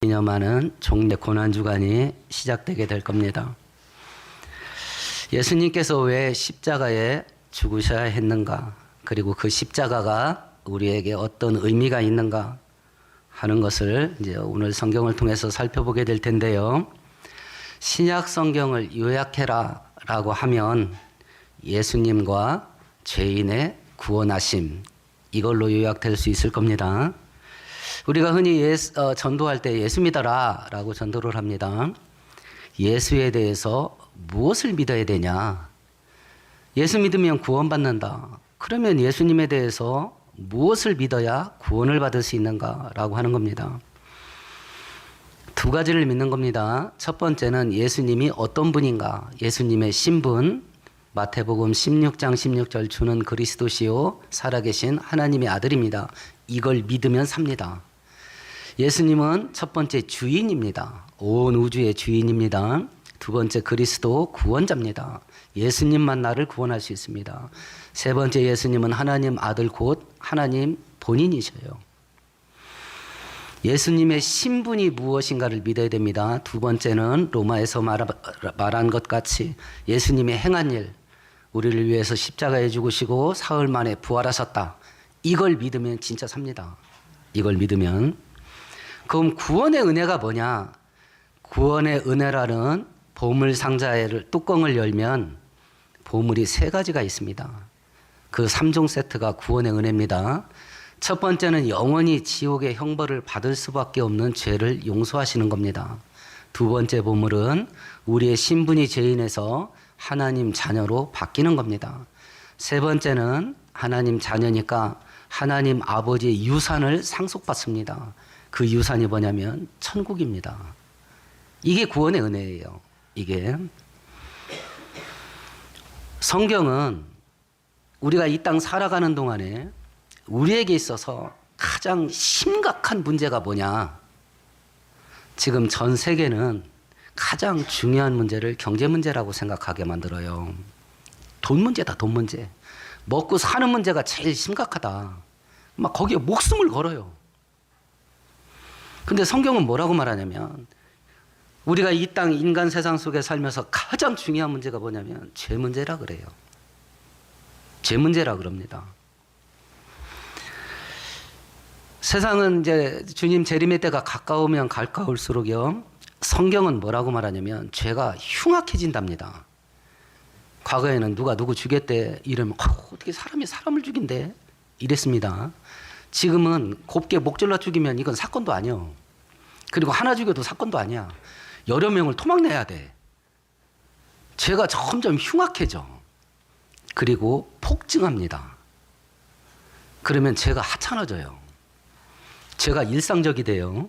기념하는 종례 고난주간이 시작되게 될 겁니다. 예수님께서 왜 십자가에 죽으셔야 했는가, 그리고 그 십자가가 우리에게 어떤 의미가 있는가 하는 것을 이제 오늘 성경을 통해서 살펴보게 될 텐데요. 신약 성경을 요약해라 라고 하면 예수님과 죄인의 구원하심, 이걸로 요약될 수 있을 겁니다. 우리가 흔히 전도할 때 예수 믿어라 라고 전도를 합니다. 예수에 대해서 무엇을 믿어야 되냐? 예수 믿으면 구원받는다. 그러면 예수님에 대해서 무엇을 믿어야 구원을 받을 수 있는가 라고 하는 겁니다. 두 가지를 믿는 겁니다. 첫 번째는 예수님이 어떤 분인가, 예수님의 신분, 마태복음 16장 16절 주는 그리스도시요 살아계신 하나님의 아들입니다. 이걸 믿으면 삽니다. 예수님은 첫 번째 주인입니다. 온 우주의 주인입니다. 두 번째 그리스도 구원자입니다. 예수님만 나를 구원할 수 있습니다. 세 번째 예수님은 하나님 아들 곧 하나님 본인이셔요. 예수님의 신분이 무엇인가를 믿어야 됩니다. 두 번째는 로마에서 말한 것 같이 예수님의 행한 일, 우리를 위해서 십자가에 죽으시고 사흘 만에 부활하셨다. 이걸 믿으면 진짜 삽니다. 이걸 믿으면. 그럼 구원의 은혜가 뭐냐? 구원의 은혜라는 보물 상자의 뚜껑을 열면 보물이 세 가지가 있습니다. 그 3종 세트가 구원의 은혜입니다. 첫 번째는 영원히 지옥의 형벌을 받을 수밖에 없는 죄를 용서하시는 겁니다. 두 번째 보물은 우리의 신분이 죄인에서 하나님 자녀로 바뀌는 겁니다. 세 번째는 하나님 자녀니까 하나님 아버지의 유산을 상속받습니다. 그 유산이 뭐냐면 천국입니다. 이게 구원의 은혜예요. 이게 성경은 우리가 이 땅 살아가는 동안에 우리에게 있어서 가장 심각한 문제가 뭐냐? 지금 전 세계는 가장 중요한 문제를 경제 문제라고 생각하게 만들어요. 돈 문제다, 돈 문제. 먹고 사는 문제가 제일 심각하다. 막 거기에 목숨을 걸어요. 근데 성경은 뭐라고 말하냐면 우리가 이 땅 인간 세상 속에 살면서 가장 중요한 문제가 뭐냐면 죄 문제라 그래요. 죄 문제라 그럽니다. 세상은 이제 주님 재림의 때가 가까우면 가까울수록요, 성경은 뭐라고 말하냐면 죄가 흉악해진답니다. 과거에는 누가 누구 죽였대 이러면 어떻게 사람이 사람을 죽인대 이랬습니다. 지금은 곱게 목 잘라 죽이면 이건 사건도 아니요. 그리고 하나 죽여도 사건도 아니야. 여러 명을 토막내야 돼. 죄가 점점 흉악해져. 그리고 폭증합니다. 그러면 죄가 하찮아져요. 죄가 일상적이 돼요.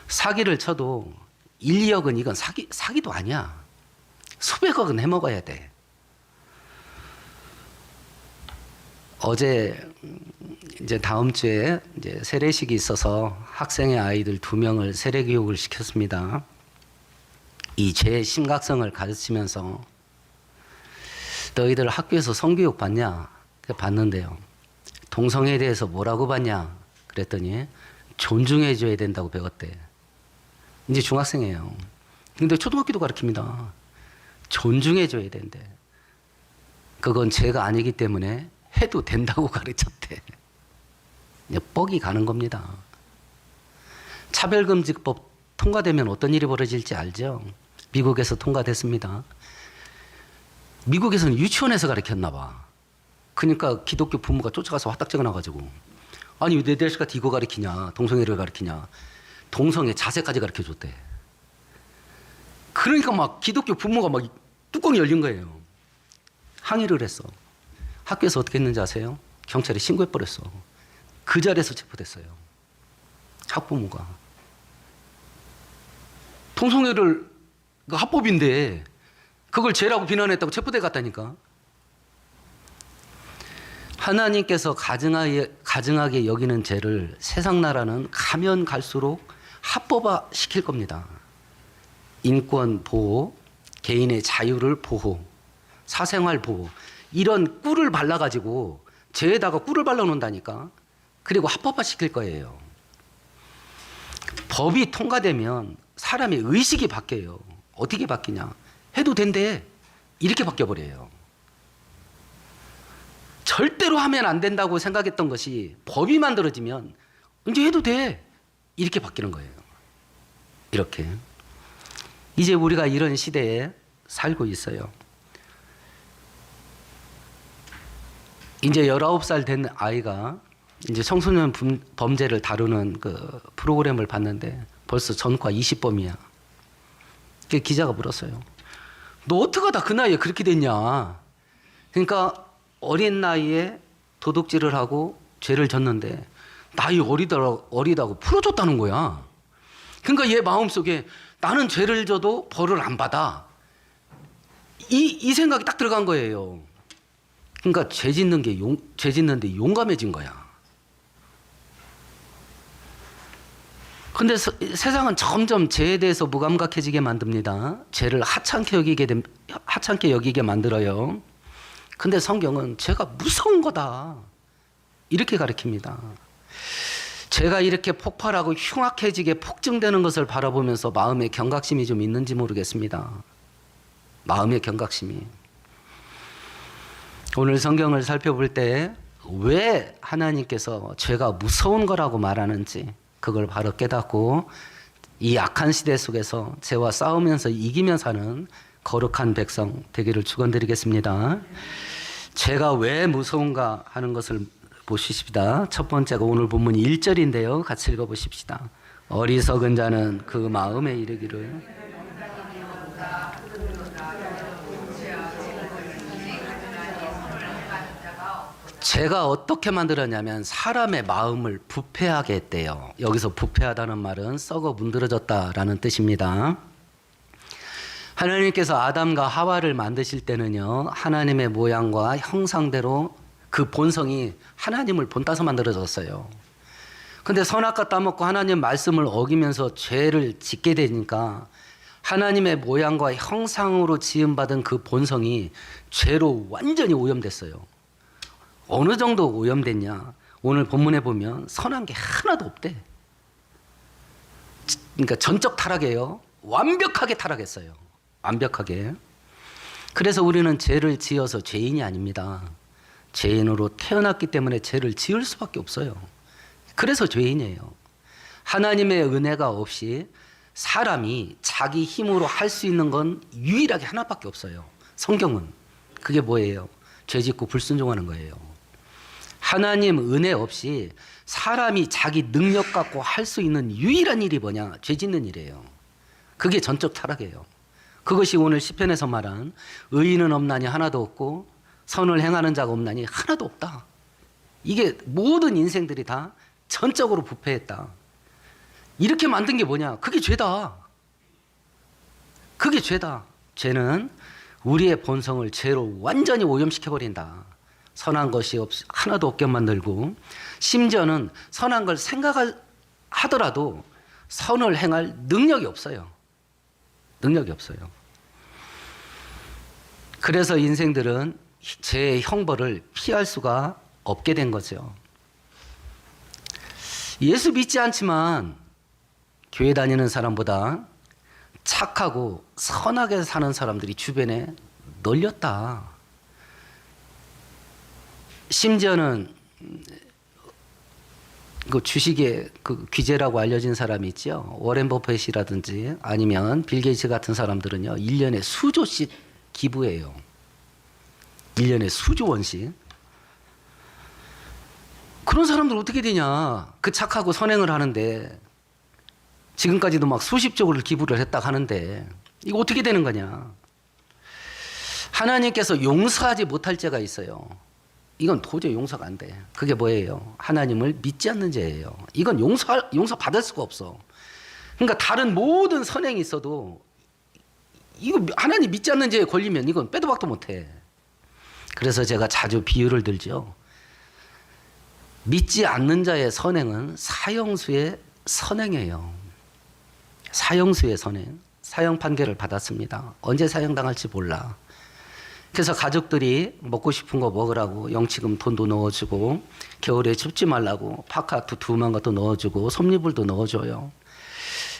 사기를 쳐도 1, 2억은 이건 사기도 아니야. 수백억은 해먹어야 돼. 어제 이제 다음 주에 이제 세례식이 있어서 학생의 아이들 2명을 세례 교육을 시켰습니다. 이 죄의 심각성을 가르치면서 너희들 학교에서 성교육 받냐? 받는데요. 동성애에 대해서 뭐라고 받냐? 그랬더니 존중해줘야 된다고 배웠대. 이제 중학생이에요. 근데 초등학교도 가르칩니다. 존중해줘야 된대. 그건 죄가 아니기 때문에 해도 된다고 가르쳤대. 뻑이 가는 겁니다. 차별금지법 통과되면 어떤 일이 벌어질지 알죠? 미국에서 통과됐습니다. 미국에서는 유치원에서 가르쳤나 봐. 그러니까 기독교 부모가 쫓아가서 화딱지가 나가지고 아니 왜 내 자식한테 이거 가르치냐, 동성애를 가르치냐, 동성애 자세까지 가르쳐줬대. 그러니까 막 기독교 부모가 막 뚜껑이 열린 거예요. 항의를 했어. 학교에서 어떻게 했는지 아세요? 경찰에 신고해버렸어. 그 자리에서 체포됐어요. 학부모가. 동성애를 합법인데 그걸 죄라고 비난했다고 체포돼 갔다니까. 하나님께서 가증하게 여기는 죄를 세상 나라는 가면 갈수록 합법화 시킬 겁니다. 인권 보호, 개인의 자유를 보호, 사생활 보호, 이런 꿀을 발라가지고 죄에다가 꿀을 발라놓는다니까. 그리고 합법화 시킬 거예요. 법이 통과되면 사람의 의식이 바뀌어요. 어떻게 바뀌냐? 해도 된대. 이렇게 바뀌어버려요. 절대로 하면 안 된다고 생각했던 것이 법이 만들어지면 이제 해도 돼. 이렇게 바뀌는 거예요. 이렇게. 이제 우리가 이런 시대에 살고 있어요. 이제 19살 된 아이가 이제 청소년 범죄를 다루는 그 프로그램을 봤는데 벌써 전과 20범이야. 그 기자가 물었어요. 너 어떻게 하다 그 나이에 그렇게 됐냐? 그러니까 어린 나이에 도둑질을 하고 죄를 졌는데 나이 어리다고 풀어줬다는 거야. 그러니까 얘 마음속에 나는 죄를 져도 벌을 안 받아. 이 생각이 딱 들어간 거예요. 그러니까 죄 짓는데 용감해진 거야. 근데 세상은 점점 죄에 대해서 무감각해지게 만듭니다. 죄를 하찮게 여기게 만들어요. 근데 성경은 죄가 무서운 거다. 이렇게 가르칩니다. 죄가 이렇게 폭발하고 흉악해지게 폭증되는 것을 바라보면서 마음의 경각심이 좀 있는지 모르겠습니다. 마음의 경각심이. 오늘 성경을 살펴볼 때 왜 하나님께서 죄가 무서운 거라고 말하는지 그걸 바로 깨닫고 이 악한 시대 속에서 죄와 싸우면서 이기며 사는 거룩한 백성 되기를 축원드리겠습니다. 죄가 왜 무서운가 하는 것을 보십시다. 첫 번째가 오늘 본문 1절인데요. 같이 읽어보십시다. 어리석은 자는 그 마음에 이르기를 죄가 어떻게 만들었냐면 사람의 마음을 부패하게 했대요. 여기서 부패하다는 말은 썩어 문드러졌다라는 뜻입니다. 하나님께서 아담과 하와를 만드실 때는요, 하나님의 모양과 형상대로 그 본성이 하나님을 본따서 만들어졌어요. 근데 선악과 따먹고 하나님 말씀을 어기면서 죄를 짓게 되니까 하나님의 모양과 형상으로 지음받은 그 본성이 죄로 완전히 오염됐어요. 어느 정도 오염됐냐? 오늘 본문에 보면 선한 게 하나도 없대. 그러니까 전적 타락이에요. 완벽하게 타락했어요. 완벽하게. 그래서 우리는 죄를 지어서 죄인이 아닙니다. 죄인으로 태어났기 때문에 죄를 지을 수밖에 없어요. 그래서 죄인이에요. 하나님의 은혜가 없이 사람이 자기 힘으로 할 수 있는 건 유일하게 하나밖에 없어요. 성경은. 그게 뭐예요? 죄 짓고 불순종하는 거예요. 하나님 은혜 없이 사람이 자기 능력 갖고 할 수 있는 유일한 일이 뭐냐? 죄 짓는 일이에요. 그게 전적 타락이에요. 그것이 오늘 시편에서 말한 의인은 없나니 하나도 없고 선을 행하는 자가 없나니 하나도 없다. 이게 모든 인생들이 다 전적으로 부패했다. 이렇게 만든 게 뭐냐? 그게 죄다. 그게 죄다. 죄는 우리의 본성을 죄로 완전히 오염시켜버린다. 선한 것이 하나도 없게 만들고 심지어는 선한 걸 생각하더라도 선을 행할 능력이 없어요. 능력이 없어요. 그래서 인생들은 죄의 형벌을 피할 수가 없게 된 거죠. 예수 믿지 않지만 교회 다니는 사람보다 착하고 선하게 사는 사람들이 주변에 널렸다. 심지어는 그 주식의 그 귀재라고 알려진 사람이 있죠. 워렌 버핏이라든지 아니면 빌 게이츠 같은 사람들은요, 1년에 수조씩 기부해요. 1년에 수조 원씩. 그런 사람들 어떻게 되냐? 그 착하고 선행을 하는데 지금까지도 막 수십 조를 기부를 했다 하는데 이거 어떻게 되는 거냐? 하나님께서 용서하지 못할 죄가 있어요. 이건 도저히 용서가 안 돼. 그게 뭐예요? 하나님을 믿지 않는 죄예요. 이건 용서받을 수가 없어. 그러니까 다른 모든 선행이 있어도 이거 하나님 믿지 않는 죄에 걸리면 이건 빼도 박도 못해. 그래서 제가 자주 비유를 들죠. 믿지 않는 자의 선행은 사형수의 선행이에요. 사형수의 선행. 사형 판결을 받았습니다. 언제 사형당할지 몰라. 그래서 가족들이 먹고 싶은 거 먹으라고 영치금 돈도 넣어주고 겨울에 춥지 말라고 파카 2만 것도 넣어주고 솜니불도 넣어줘요.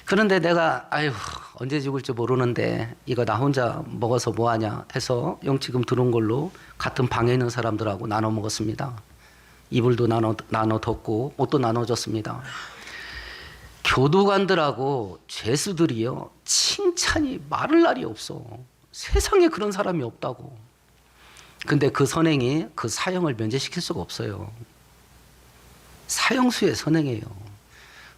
그런데 내가 아유 언제 죽을지 모르는데 이거 나 혼자 먹어서 뭐하냐 해서 영치금 들어온 걸로 같은 방에 있는 사람들하고 나눠 먹었습니다. 이불도 나눠 덮고 옷도 나눠줬습니다. 교도관들하고 죄수들이요 칭찬이 마를 날이 없어. 세상에 그런 사람이 없다고. 근데 그 선행이 그 사형을 면제시킬 수가 없어요. 사형수의 선행이에요.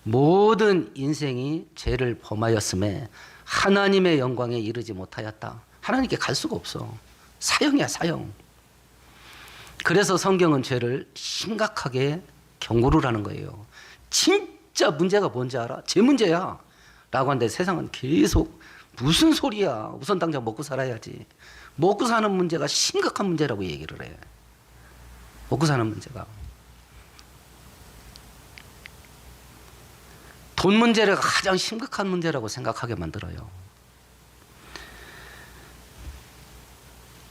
모든 인생이 죄를 범하였음에 하나님의 영광에 이르지 못하였다. 하나님께 갈 수가 없어. 사형이야 사형. 그래서 성경은 죄를 심각하게 경고를 하는 거예요. 진짜 문제가 뭔지 알아? 죄 문제야 라고 하는데 세상은 계속 무슨 소리야. 우선 당장 먹고 살아야지. 먹고 사는 문제가 심각한 문제라고 얘기를 해. 먹고 사는 문제가. 돈 문제가 가장 심각한 문제라고 생각하게 만들어요.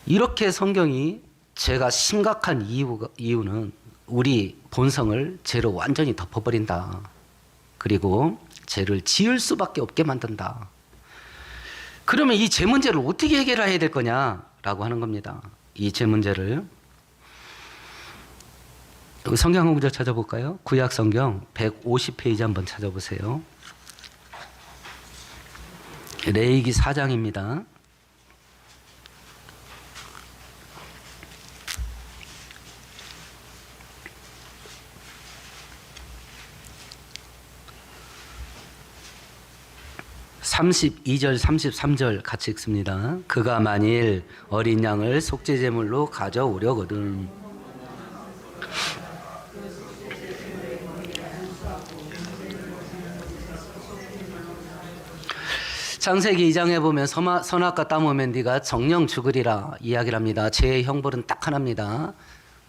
이렇게 성경이 죄가 심각한 이유는 우리 본성을 죄로 완전히 덮어버린다. 그리고 죄를 지을 수밖에 없게 만든다. 그러면 이 죄 문제를 어떻게 해결해야 될 거냐라고 하는 겁니다. 이 죄 문제를 여기 성경 한 구절 찾아볼까요? 구약 성경 150페이지 한번 찾아보세요. 레위기 4장입니다. (32절) (33절) 같이 읽습니다. 그가 만일 어린 양을 속죄 제물로 가져오려거든 창세기 2장에 보면 선악과 따먹으면 네가 정령 죽으리라 이야기를 합니다. 죄의 형벌은 딱 하나입니다.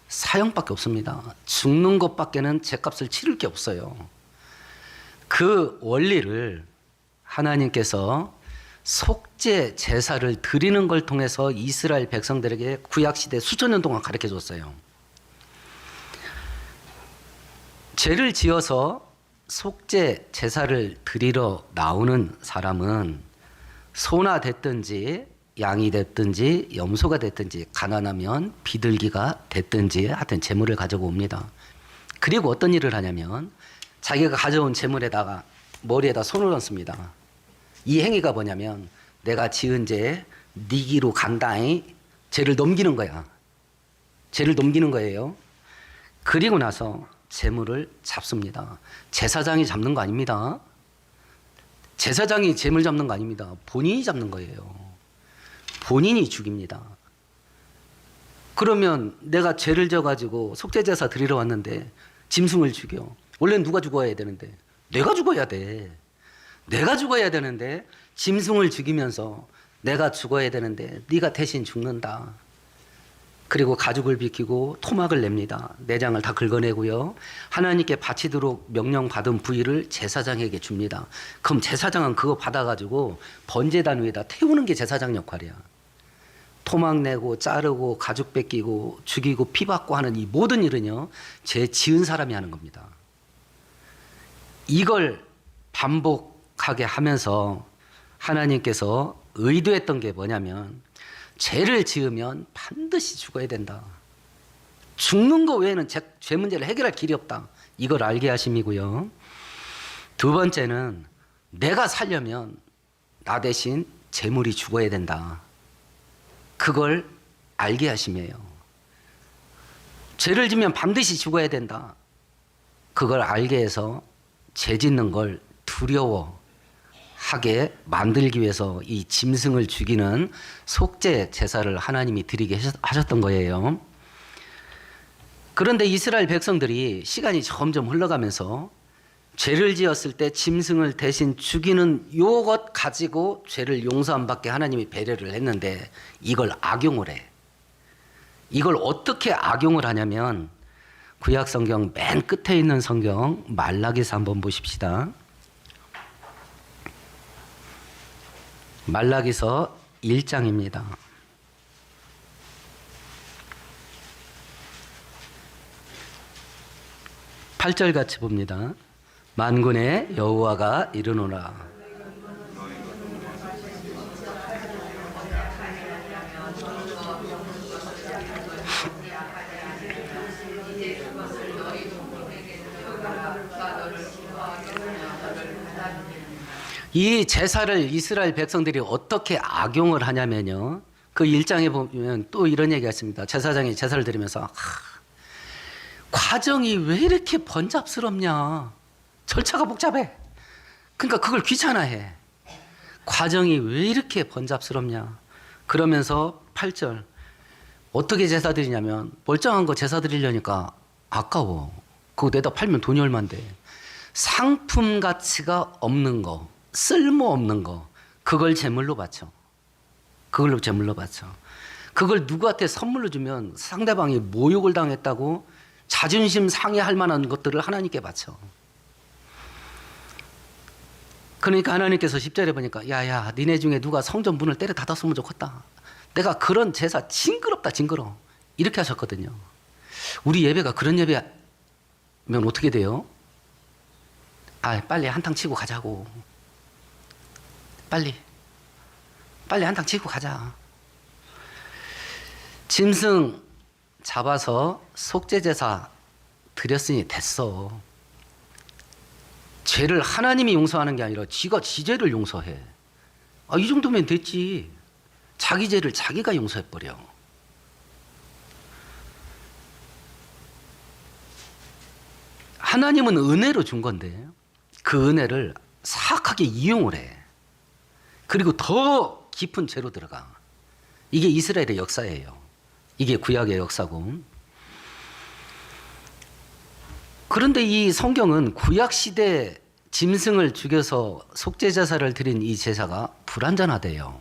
사형밖에 없습니다. 죽는 것밖에는 죄값을 치를 게 없어요. 그 원리를 하나님께서 속죄 제사를 드리는 걸 통해서 이스라엘 백성들에게 구약시대 수천 년 동안 가르쳐 줬어요. 죄를 지어서 속죄 제사를 드리러 나오는 사람은 소나 됐든지 양이 됐든지 염소가 됐든지 가난하면 비둘기가 됐든지 하여튼 재물을 가지고 옵니다. 그리고 어떤 일을 하냐면 자기가 가져온 재물에다가 머리에다 손을 얹습니다. 이 행위가 뭐냐면 내가 지은 죄 니기로 간다잉 죄를 넘기는 거야. 죄를 넘기는 거예요. 그리고 나서 재물을 잡습니다. 제사장이 잡는 거 아닙니다. 제사장이 재물 잡는 거 아닙니다. 본인이 잡는 거예요. 본인이 죽입니다. 그러면 내가 죄를 져가지고 속죄제사 드리러 왔는데 짐승을 죽여. 원래는 누가 죽어야 되는데? 내가 죽어야 돼. 내가 죽어야 되는데 짐승을 죽이면서 내가 죽어야 되는데 네가 대신 죽는다. 그리고 가죽을 비키고 토막을 냅니다. 내장을 다 긁어내고요. 하나님께 바치도록 명령받은 부위를 제사장에게 줍니다. 그럼 제사장은 그거 받아가지고 번제단 위에다 태우는 게 제사장 역할이야. 토막 내고 자르고 가죽 뺏기고 죽이고 피 받고 하는 이 모든 일은요. 죄 지은 사람이 하는 겁니다. 이걸 반복하게 하면서 하나님께서 의도했던 게 뭐냐면 죄를 지으면 반드시 죽어야 된다. 죽는 거 외에는 죄 문제를 해결할 길이 없다. 이걸 알게 하심이고요. 두 번째는 내가 살려면 나 대신 재물이 죽어야 된다. 그걸 알게 하심이에요. 죄를 지면 반드시 죽어야 된다. 그걸 알게 해서 죄 짓는 걸 두려워하게 만들기 위해서 이 짐승을 죽이는 속죄 제사를 하나님이 드리게 하셨던 거예요. 그런데 이스라엘 백성들이 시간이 점점 흘러가면서 죄를 지었을 때 짐승을 대신 죽이는 요것 가지고 죄를 용서 안 받게 하나님이 배려를 했는데 이걸 악용을 해. 이걸 어떻게 악용을 하냐면 구약 성경 맨 끝에 있는 성경 말라기서 한번 보십시다. 말라기서 1장입니다. 8절 같이 봅니다. 만군의 여호와가 이르노라 이 제사를 이스라엘 백성들이 어떻게 악용을 하냐면요. 그 1장에 보면 또 이런 얘기가 있습니다. 제사장이 제사를 드리면서 과정이 왜 이렇게 번잡스럽냐. 절차가 복잡해. 그러니까 그걸 귀찮아해. 과정이 왜 이렇게 번잡스럽냐. 그러면서 8절 어떻게 제사 드리냐면 멀쩡한 거 제사 드리려니까 아까워. 그거 내다 팔면 돈이 얼만데. 상품 가치가 없는 거, 쓸모없는 거, 그걸 제물로 바쳐. 그걸로 제물로 바쳐. 그걸 누구한테 선물로 주면 상대방이 모욕을 당했다고 자존심 상해할 만한 것들을 하나님께 바쳐. 그러니까 하나님께서 10절에 보니까 야야 니네 중에 누가 성전 문을 때려 닫았으면 좋겠다. 내가 그런 제사 징그럽다 징그러. 이렇게 하셨거든요. 우리 예배가 그런 예배면 어떻게 돼요? 빨리 한탕 치고 가자고. 빨리 한탕 치고 가자. 짐승 잡아서 속죄제사 드렸으니 됐어. 죄를 하나님이 용서하는 게 아니라 지가 지 죄를 용서해. 이 정도면 됐지. 자기 죄를 자기가 용서해버려. 하나님은 은혜로 준 건데 그 은혜를 사악하게 이용을 해. 그리고 더 깊은 죄로 들어가. 이게 이스라엘의 역사예요. 이게 구약의 역사고. 그런데 이 성경은 구약시대 짐승을 죽여서 속죄제사를 드린 이 제사가 불완전하대요.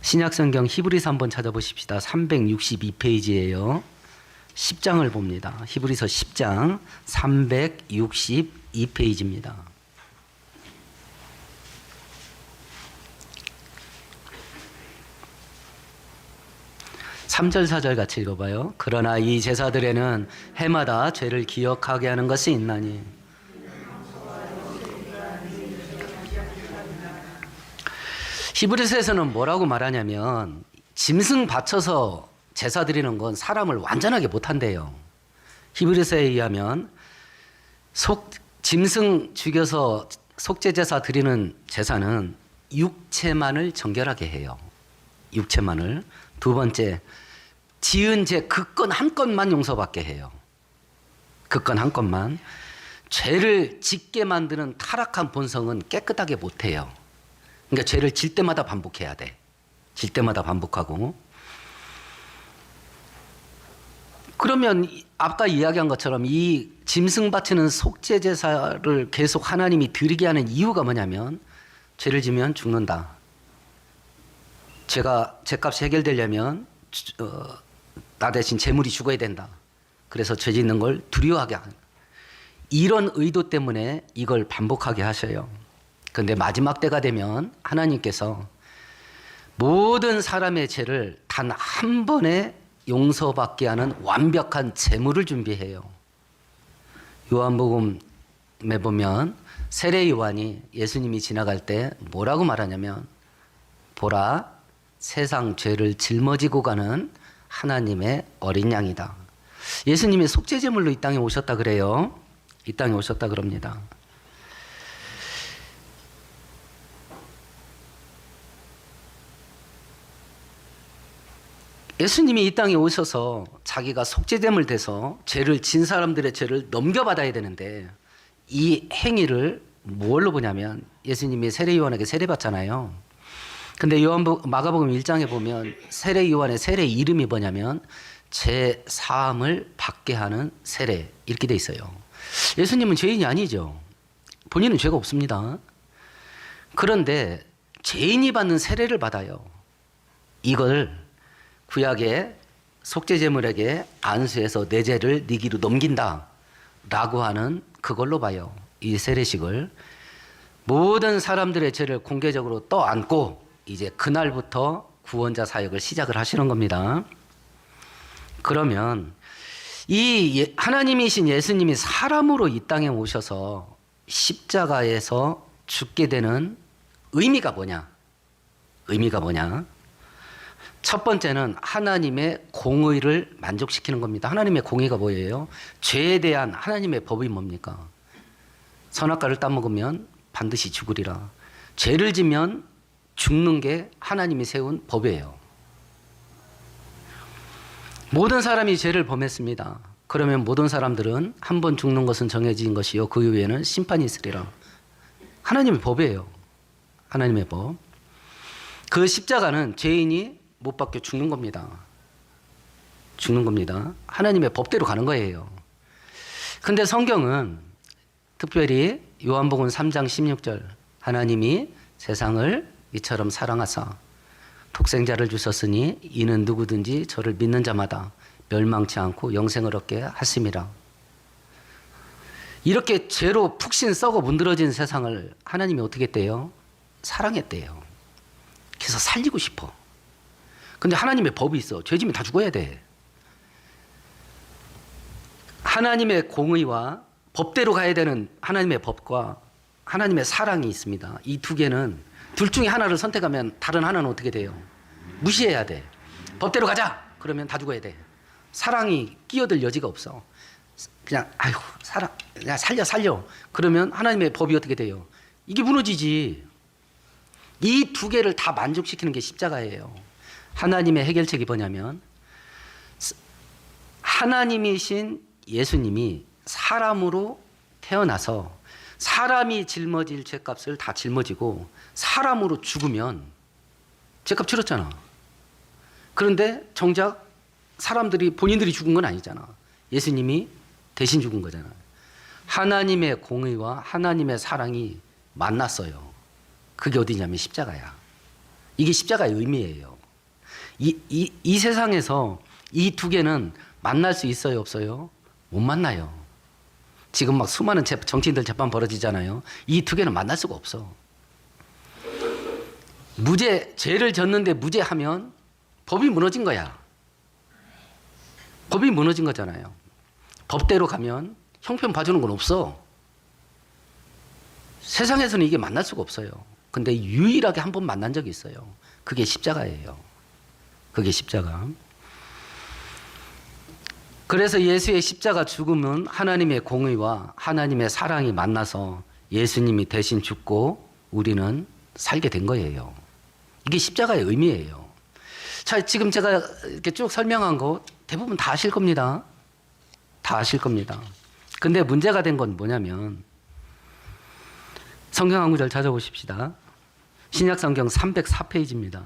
신약성경 히브리서 한번 찾아보십시다. 362페이지예요. 10장을 봅니다. 히브리서 10장 362페이지입니다. 3절 4절 같이 읽어봐요. 그러나 이 제사들에는 해마다 죄를 기억하게 하는 것이 있나니. 히브리서에서는 뭐라고 말하냐면 짐승 바쳐서 제사 드리는 건 사람을 완전하게 못한대요. 히브리서에 의하면 짐승 죽여서 속죄제사 드리는 제사는 육체만을 정결하게 해요. 육체만을. 두 번째, 지은 죄 그 건 한 건만 용서받게 해요. 그 건 한 건만. 죄를 짓게 만드는 타락한 본성은 깨끗하게 못해요. 그러니까 죄를 질 때마다 반복해야 돼. 질 때마다 반복하고. 그러면 아까 이야기한 것처럼 이 짐승 바치는 속죄 제사를 계속 하나님이 드리게 하는 이유가 뭐냐면 죄를 지면 죽는다. 죄값이 해결되려면 나 대신 재물이 죽어야 된다. 그래서 죄 짓는 걸 두려워하게 하는. 이런 의도 때문에 이걸 반복하게 하셔요. 그런데 마지막 때가 되면 하나님께서 모든 사람의 죄를 단 한 번에 용서받게 하는 완벽한 제물을 준비해요. 요한복음에 보면 세례 요한이 예수님이 지나갈 때 뭐라고 말하냐면 보라 세상 죄를 짊어지고 가는 하나님의 어린 양이다. 예수님이 속죄제물로 이 땅에 오셨다 그래요. 이 땅에 오셨다 그럽니다. 예수님이 이 땅에 오셔서 자기가 속죄됨을 돼서 죄를 진 사람들의 죄를 넘겨받아야 되는데 이 행위를 뭘로 보냐면 예수님이 세례 요한에게 세례받잖아요. 근데 마가복음 1장에 보면 세례 요한의 세례 이름이 뭐냐면 죄 사함을 받게 하는 세례 이렇게 돼 있어요. 예수님은 죄인이 아니죠. 본인은 죄가 없습니다. 그런데 죄인이 받는 세례를 받아요. 이걸 구약의 속죄제물에게 안수해서 내 죄를 네 귀로 넘긴다 라고 하는 그걸로 봐요. 이 세례식을. 모든 사람들의 죄를 공개적으로 떠안고 이제 그날부터 구원자 사역을 시작을 하시는 겁니다. 그러면 이 하나님이신 예수님이 사람으로 이 땅에 오셔서 십자가에서 죽게 되는 의미가 뭐냐? 의미가 뭐냐? 첫 번째는 하나님의 공의를 만족시키는 겁니다. 하나님의 공의가 뭐예요? 죄에 대한 하나님의 법이 뭡니까? 선악과를 따먹으면 반드시 죽으리라. 죄를 지면 죽는 게 하나님이 세운 법이에요. 모든 사람이 죄를 범했습니다. 그러면 모든 사람들은 한 번 죽는 것은 정해진 것이요 그 이후에는 심판이 있으리라. 하나님의 법이에요. 하나님의 법. 그 십자가는 죄인이 못 박혀 죽는 겁니다. 죽는 겁니다. 하나님의 법대로 가는 거예요. 근데 성경은 특별히 요한복음 3장 16절 하나님이 세상을 이처럼 사랑하사 독생자를 주셨으니 이는 누구든지 저를 믿는 자마다 멸망치 않고 영생을 얻게 하심이라. 이렇게 죄로 푹신 썩어 문드러진 세상을 하나님이 어떻게 했대요? 사랑했대요. 그래서 살리고 싶어. 근데 하나님의 법이 있어. 죄지면 다 죽어야 돼. 하나님의 공의와 법대로 가야 되는 하나님의 법과 하나님의 사랑이 있습니다. 이 두 개는 둘 중에 하나를 선택하면 다른 하나는 어떻게 돼요? 무시해야 돼. 법대로 가자. 그러면 다 죽어야 돼. 사랑이 끼어들 여지가 없어. 그냥 아이고 사랑, 야 살려. 그러면 하나님의 법이 어떻게 돼요? 이게 무너지지. 이 두 개를 다 만족시키는 게 십자가예요. 하나님의 해결책이 뭐냐면 하나님이신 예수님이 사람으로 태어나서 사람이 짊어질 죄값을 다 짊어지고 사람으로 죽으면 죄값 치렀잖아. 그런데 정작 사람들이 본인들이 죽은 건 아니잖아. 예수님이 대신 죽은 거잖아. 하나님의 공의와 하나님의 사랑이 만났어요. 그게 어디냐면 십자가야. 이게 십자가의 의미예요. 이 세상에서 이 두 개는 만날 수 있어요, 없어요? 못 만나요. 지금 막 수많은 정치인들 재판 벌어지잖아요. 이 두 개는 만날 수가 없어. 죄를 졌는데 무죄하면 법이 무너진 거야. 법이 무너진 거잖아요. 법대로 가면 형편 봐주는 건 없어. 세상에서는 이게 만날 수가 없어요. 근데 유일하게 한 번 만난 적이 있어요. 그게 십자가예요. 그게 십자가. 그래서 예수의 십자가 죽음은 하나님의 공의와 하나님의 사랑이 만나서 예수님이 대신 죽고 우리는 살게 된 거예요. 이게 십자가의 의미예요. 자, 지금 제가 이렇게 쭉 설명한 거 대부분 다 아실 겁니다. 다 아실 겁니다. 근데 문제가 된 건 뭐냐면 성경 한 구절 찾아보십시다. 신약 성경 304페이지입니다.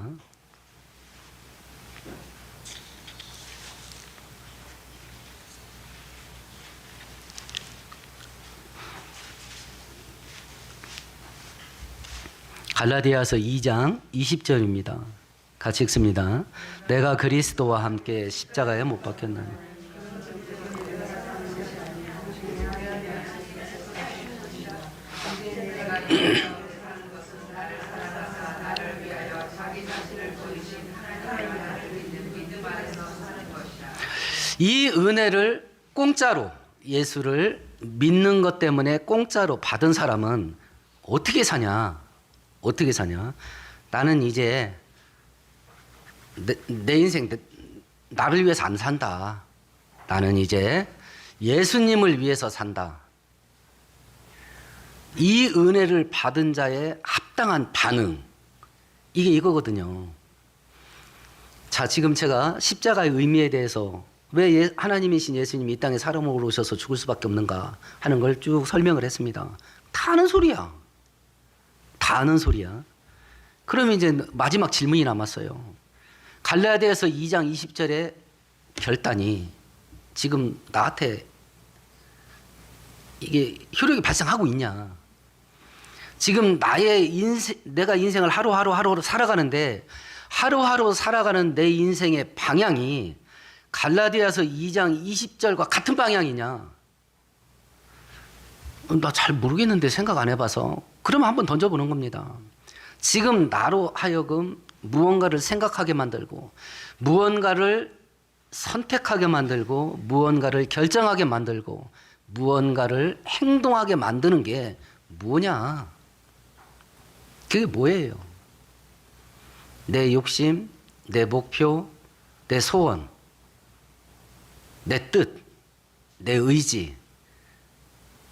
갈라디아서 2장 20절입니다. 같이 읽습니다. 내가 그리스도와 함께 십자가에 못 박혔나니. 이 은혜를 공짜로 예수를 믿는 것 때문에 공짜로 받은 사람은 어떻게 사냐? 어떻게 사냐? 나는 이제 내 인생 나를 위해서 안 산다. 나는 이제 예수님을 위해서 산다. 이 은혜를 받은 자의 합당한 반응, 이게 이거거든요. 자, 지금 제가 십자가의 의미에 대해서 왜 하나님이신 예수님이 이 땅에 사람으로 오셔서 죽을 수밖에 없는가 하는 걸 쭉 설명을 했습니다. 다 아는 소리야. 다 아는 소리야. 그러면 이제 마지막 질문이 남았어요. 갈라디아서 2장 20절의 결단이 지금 나한테 이게 효력이 발생하고 있냐? 지금 내가 인생을 하루하루 살아가는데 하루하루 살아가는 내 인생의 방향이 갈라디아서 2장 20절과 같은 방향이냐? 나 잘 모르겠는데 생각 안 해봐서. 그러면 한번 던져보는 겁니다. 지금 나로 하여금 무언가를 생각하게 만들고 무언가를 선택하게 만들고 무언가를 결정하게 만들고 무언가를 행동하게 만드는 게 뭐냐? 그게 뭐예요? 내 욕심, 내 목표, 내 소원, 내 뜻, 내 의지,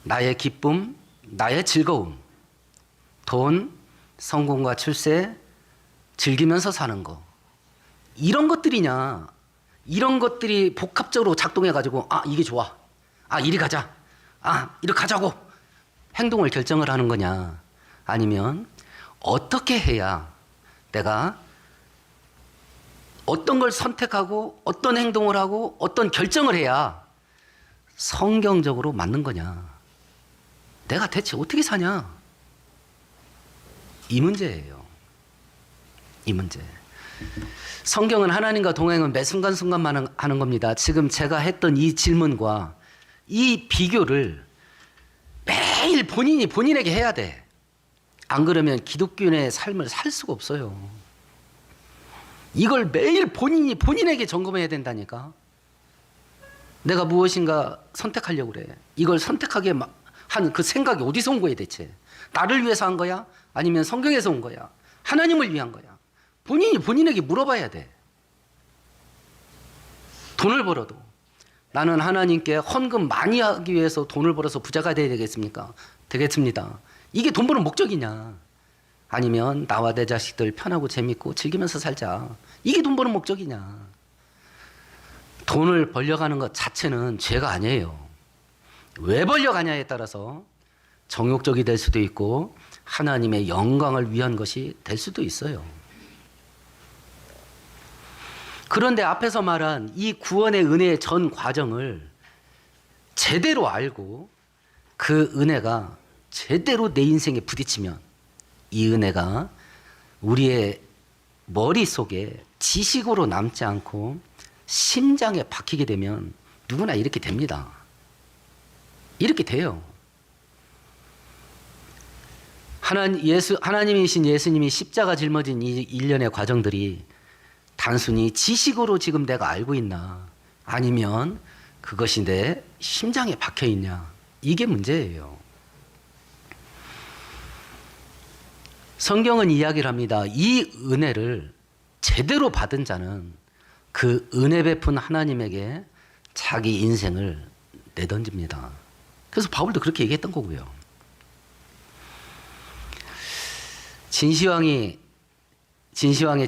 나의 기쁨, 나의 즐거움, 돈, 성공과 출세, 즐기면서 사는 거. 이런 것들이냐. 이런 것들이 복합적으로 작동해가지고, 아, 이게 좋아. 아, 이리 가자. 아, 이리 가자고. 행동을 결정을 하는 거냐. 아니면 어떻게 해야 내가 어떤 걸 선택하고 어떤 행동을 하고 어떤 결정을 해야 성경적으로 맞는 거냐. 내가 대체 어떻게 사냐. 이 문제예요. 이 문제. 성경은 하나님과 동행은 매 순간순간만 하는 겁니다. 지금 제가 했던 이 질문과 이 비교를 매일 본인이 본인에게 해야 돼. 안 그러면 기독교인의 삶을 살 수가 없어요. 이걸 매일 본인이 본인에게 점검해야 된다니까. 내가 무엇인가 선택하려고 그래. 이걸 선택하게 한 그 생각이 어디서 온 거야 대체? 나를 위해서 한 거야? 아니면 성경에서 온 거야? 하나님을 위한 거야? 본인이 본인에게 물어봐야 돼. 돈을 벌어도 나는 하나님께 헌금 많이 하기 위해서 돈을 벌어서 부자가 돼야 되겠습니까? 되겠습니다. 이게 돈 버는 목적이냐? 아니면 나와 내 자식들 편하고 재밌고 즐기면서 살자. 이게 돈 버는 목적이냐? 돈을 벌려가는 것 자체는 죄가 아니에요. 왜 벌려가냐에 따라서 정욕적이 될 수도 있고 하나님의 영광을 위한 것이 될 수도 있어요. 그런데 앞에서 말한 이 구원의 은혜의 전 과정을 제대로 알고 그 은혜가 제대로 내 인생에 부딪히면 이 은혜가 우리의 머릿속에 지식으로 남지 않고 심장에 박히게 되면 누구나 이렇게 됩니다. 이렇게 돼요. 하나님이신 예수님이 십자가 짊어진 이 일련의 과정들이 단순히 지식으로 지금 내가 알고 있나 아니면 그것이 내 심장에 박혀 있냐 이게 문제예요. 성경은 이야기를 합니다. 이 은혜를 제대로 받은 자는 그 은혜 베푼 하나님에게 자기 인생을 내던집니다. 그래서 바울도 그렇게 얘기했던 거고요. 진시황의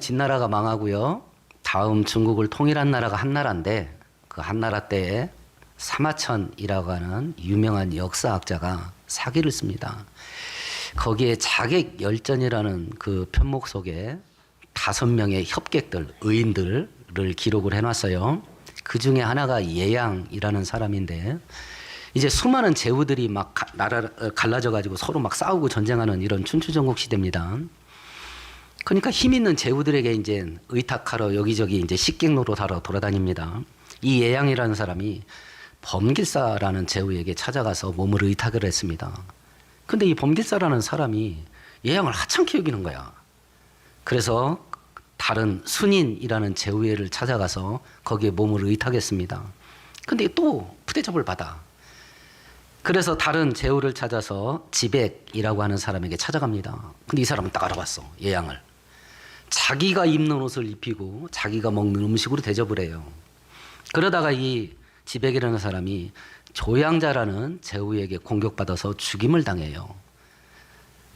진나라가 망하고요. 다음 중국을 통일한 나라가 한나라인데 그 한나라 때에 사마천이라고 하는 유명한 역사학자가 사기를 씁니다. 거기에 자객열전이라는 그 편목 속에 5명의 협객들, 의인들을 기록을 해놨어요. 그 중에 하나가 예양이라는 사람인데 이제 수많은 제후들이 막 나라를 갈라져가지고 서로 막 싸우고 전쟁하는 이런 춘추전국 시대입니다. 그러니까 힘 있는 제후들에게 이제 의탁하러 여기저기 이제 식객 노릇하러 돌아다닙니다. 이 예양이라는 사람이 범길사라는 제후에게 찾아가서 몸을 의탁을 했습니다. 근데 이 범길사라는 사람이 예양을 하찮게 여기는 거야. 그래서 다른 순인이라는 제후회를 찾아가서 거기에 몸을 의탁했습니다. 근데 또 푸대접을 받아. 그래서 다른 제후를 찾아서 지백이라고 하는 사람에게 찾아갑니다. 근데 이 사람은 딱 알아봤어. 예양을. 자기가 입는 옷을 입히고 자기가 먹는 음식으로 대접을 해요. 그러다가 이 지백이라는 사람이 조양자라는 제후에게 공격받아서 죽임을 당해요.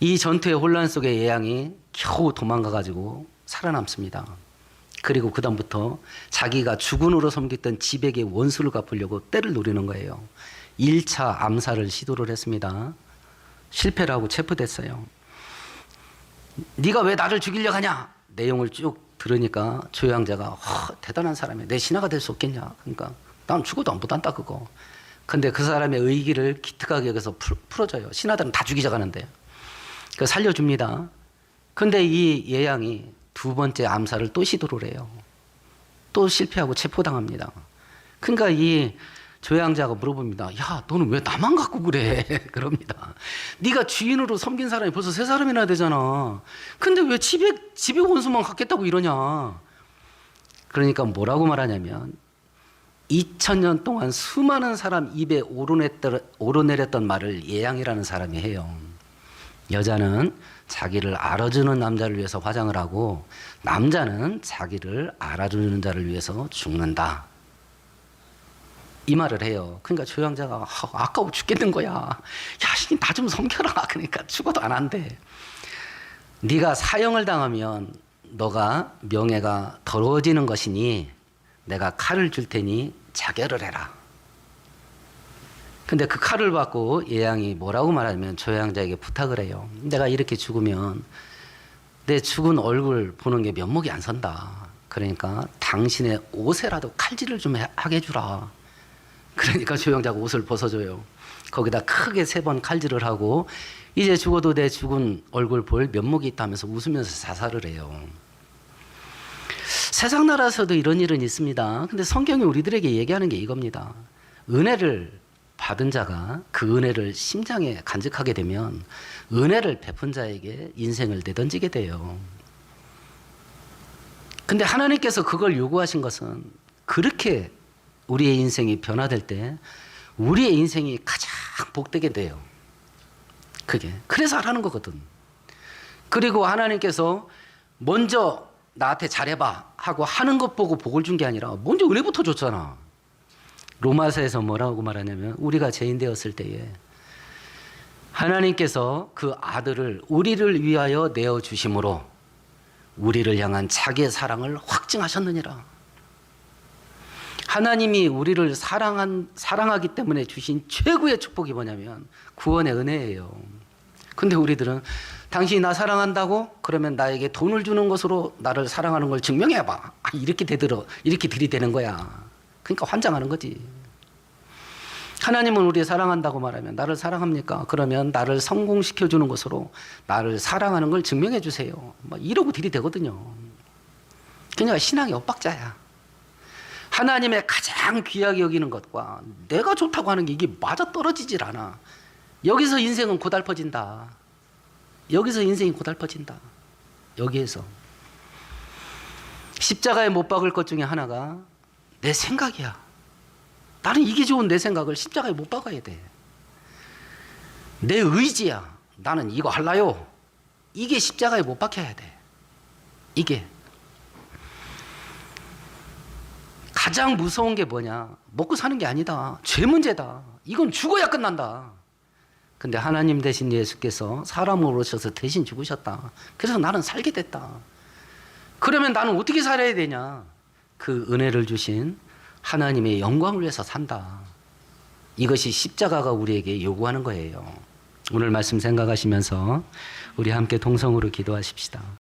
이 전투의 혼란 속에 예양이 겨우 도망가가지고 살아남습니다. 그리고 그 다음부터 자기가 주군으로 섬겼던 지백의 원수를 갚으려고 때를 노리는 거예요. 1차 암살을 시도를 했습니다. 실패를 하고 체포됐어요. 네가 왜 나를 죽이려고 하냐? 내용을 쭉 들으니까 조양자가 대단한 사람이야. 내 신하가 될 수 없겠냐? 그러니까 난 죽어도 안 못한다 그거. 근데 그 사람의 의기를 기특하게 여기서 풀어줘요. 신하들은 다 죽이자 하는데 그 살려줍니다. 근데 이 예양이 2번째 암살을 또 시도를 해요. 또 실패하고 체포당합니다. 그러니까 이 조양자가 물어봅니다. 야, 너는 왜 나만 갖고 그래? 그럽니다. 네가 주인으로 섬긴 사람이 벌써 3사람이나 되잖아. 근데 왜 집에 원수만 갖겠다고 이러냐? 그러니까 뭐라고 말하냐면 2000년 동안 수많은 사람 입에 오르내렸던 말을 예양이라는 사람이 해요. 여자는 자기를 알아주는 남자를 위해서 화장을 하고 남자는 자기를 알아주는 자를 위해서 죽는다. 이 말을 해요. 그러니까 조양자가 아까워 죽겠는 거야. 야, 나 좀 섬겨라. 그러니까 죽어도 안 한대. 네가 사형을 당하면 너가 명예가 더러워지는 것이니 내가 칼을 줄 테니 자결을 해라. 근데 그 칼을 받고 예양이 뭐라고 말하냐면 조양자에게 부탁을 해요. 내가 이렇게 죽으면 내 죽은 얼굴 보는 게 면목이 안 선다. 그러니까 당신의 옷에라도 칼질을 좀 하게 해주라. 그러니까 조양자가 옷을 벗어줘요. 거기다 크게 3번 칼질을 하고 이제 죽어도 내 죽은 얼굴 볼 면목이 있다면서 웃으면서 자살을 해요. 세상 나라에서도 이런 일은 있습니다. 근데 성경이 우리들에게 얘기하는 게 이겁니다. 은혜를 받은 자가 그 은혜를 심장에 간직하게 되면 은혜를 베푼 자에게 인생을 내던지게 돼요. 근데 하나님께서 그걸 요구하신 것은 그렇게 우리의 인생이 변화될 때 우리의 인생이 가장 복되게 돼요. 그게. 그래서 하라는 거거든. 그리고 하나님께서 먼저 나한테 잘해봐 하고 하는 것 보고 복을 준 게 아니라 먼저 은혜부터 줬잖아. 로마서에서 뭐라고 말하냐면 우리가 죄인 되었을 때에 하나님께서 그 아들을 우리를 위하여 내어주심으로 우리를 향한 자기의 사랑을 확증하셨느니라. 하나님이 우리를 사랑하기 때문에 주신 최고의 축복이 뭐냐면 구원의 은혜예요. 근데 우리들은 당신이 나 사랑한다고? 그러면 나에게 돈을 주는 것으로 나를 사랑하는 걸 증명해봐. 이렇게 들이대는 거야. 그러니까 환장하는 거지. 하나님은 우리 사랑한다고 말하면 나를 사랑합니까? 그러면 나를 성공시켜주는 것으로 나를 사랑하는 걸 증명해 주세요. 이러고 들이대거든요. 그러니까 신앙의 엇박자야. 하나님의 가장 귀하게 여기는 것과 내가 좋다고 하는 게 이게 맞아 떨어지질 않아. 여기서 인생은 고달퍼진다. 여기서 인생이 고달퍼진다. 여기에서. 십자가에 못 박을 것 중에 하나가 내 생각이야. 나는 이게 좋은 내 생각을 십자가에 못 박아야 돼. 내 의지야. 나는 이거 할라요. 이게 십자가에 못 박혀야 돼. 이게. 가장 무서운 게 뭐냐? 먹고 사는 게 아니다. 죄 문제다. 이건 죽어야 끝난다. 근데 하나님 대신 예수께서 사람으로 오셔서 대신 죽으셨다. 그래서 나는 살게 됐다. 그러면 나는 어떻게 살아야 되냐? 그 은혜를 주신 하나님의 영광을 위해서 산다. 이것이 십자가가 우리에게 요구하는 거예요. 오늘 말씀 생각하시면서 우리 함께 동성으로 기도하십시다.